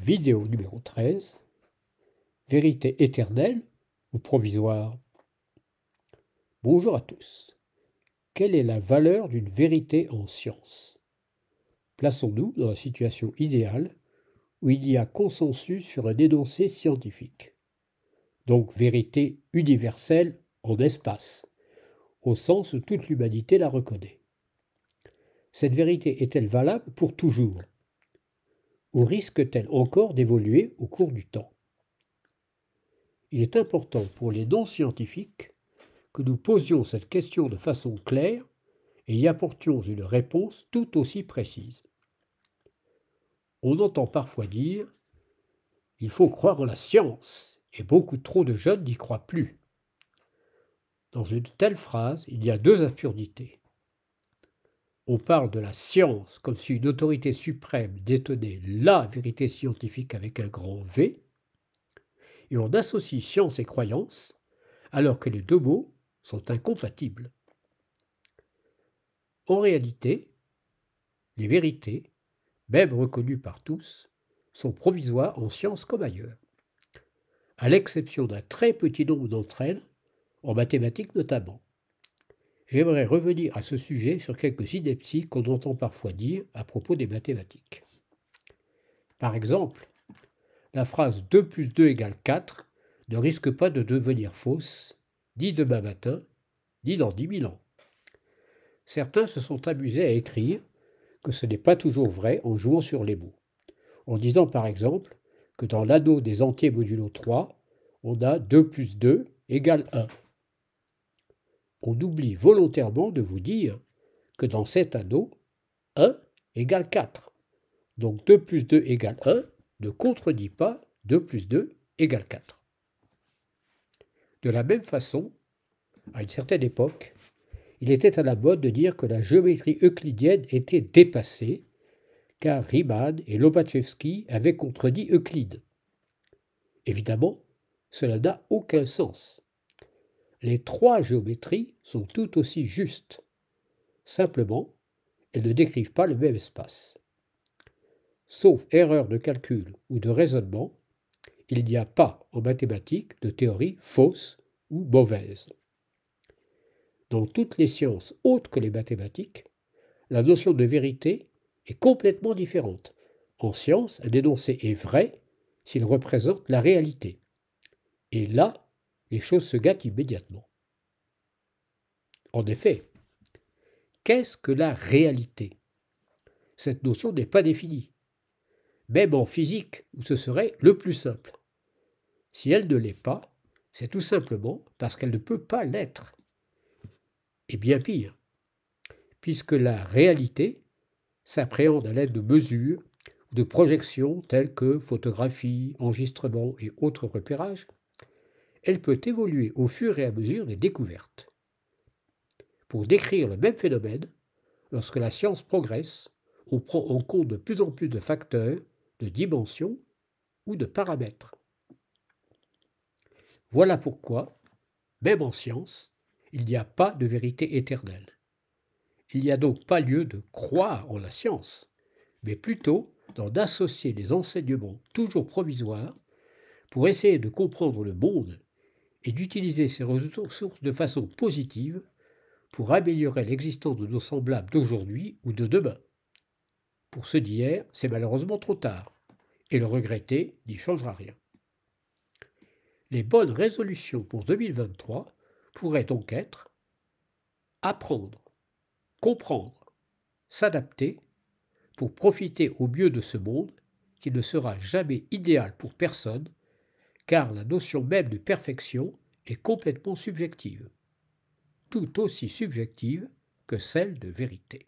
Vidéo numéro 13. Vérité éternelle ou provisoire? Bonjour à tous. Quelle est la valeur d'une vérité en science? Plaçons-nous dans la situation idéale où il y a consensus sur un énoncé scientifique. Donc vérité universelle en espace, au sens où toute l'humanité la reconnaît. Cette vérité est-elle valable pour toujours? Ou risque-t-elle encore d'évoluer au cours du temps? Il est important pour les non-scientifiques que nous posions cette question de façon claire et y apportions une réponse tout aussi précise. On entend parfois dire « il faut croire en la science » et beaucoup trop de jeunes n'y croient plus. Dans une telle phrase, il y a deux absurdités. On parle de la science comme si une autorité suprême détenait la vérité scientifique avec un grand V, et on associe science et croyance alors que les deux mots sont incompatibles. En réalité, les vérités, même reconnues par tous, sont provisoires en science comme ailleurs, à l'exception d'un très petit nombre d'entre elles, en mathématiques notamment. J'aimerais revenir à ce sujet sur quelques inepties qu'on entend parfois dire à propos des mathématiques. Par exemple, la phrase 2 plus 2 égale 4 ne risque pas de devenir fausse, ni demain matin, ni dans 10 000 ans. Certains se sont amusés à écrire que ce n'est pas toujours vrai en jouant sur les mots, en disant par exemple que dans l'anneau des entiers modulo 3, on a 2 plus 2 égale 1. On oublie volontairement de vous dire que dans cet anneau, 1 égale 4. Donc 2 plus 2 égale 1 ne contredit pas 2 plus 2 égale 4. De la même façon, à une certaine époque, il était à la mode de dire que la géométrie euclidienne était dépassée, car Riemann et Lobachevsky avaient contredit Euclide. Évidemment, cela n'a aucun sens. Les trois géométries sont tout aussi justes. Simplement, elles ne décrivent pas le même espace. Sauf erreur de calcul ou de raisonnement, il n'y a pas en mathématiques de théorie fausse ou mauvaise. Dans toutes les sciences autres que les mathématiques, la notion de vérité est complètement différente. En science, un énoncé est vrai s'il représente la réalité. Et là, les choses se gâtent immédiatement. En effet, qu'est-ce que la réalité? Cette notion n'est pas définie. Même en physique, où ce serait le plus simple. Si elle ne l'est pas, c'est tout simplement parce qu'elle ne peut pas l'être. Et bien pire, puisque la réalité s'appréhende à l'aide de mesures ou de projections telles que photographie, enregistrement et autres repérages, elle peut évoluer au fur et à mesure des découvertes. Pour décrire le même phénomène, lorsque la science progresse, on prend en compte de plus en plus de facteurs, de dimensions ou de paramètres. Voilà pourquoi, même en science, il n'y a pas de vérité éternelle. Il n'y a donc pas lieu de croire en la science, mais plutôt d'en associer les enseignements toujours provisoires pour essayer de comprendre le monde et d'utiliser ces ressources de façon positive pour améliorer l'existence de nos semblables d'aujourd'hui ou de demain. Pour ceux d'hier, c'est malheureusement trop tard, et le regretter n'y changera rien. Les bonnes résolutions pour 2023 pourraient donc être apprendre, comprendre, s'adapter pour profiter au mieux de ce monde qui ne sera jamais idéal pour personne, car la notion même de perfection est complètement subjective, tout aussi subjective que celle de vérité.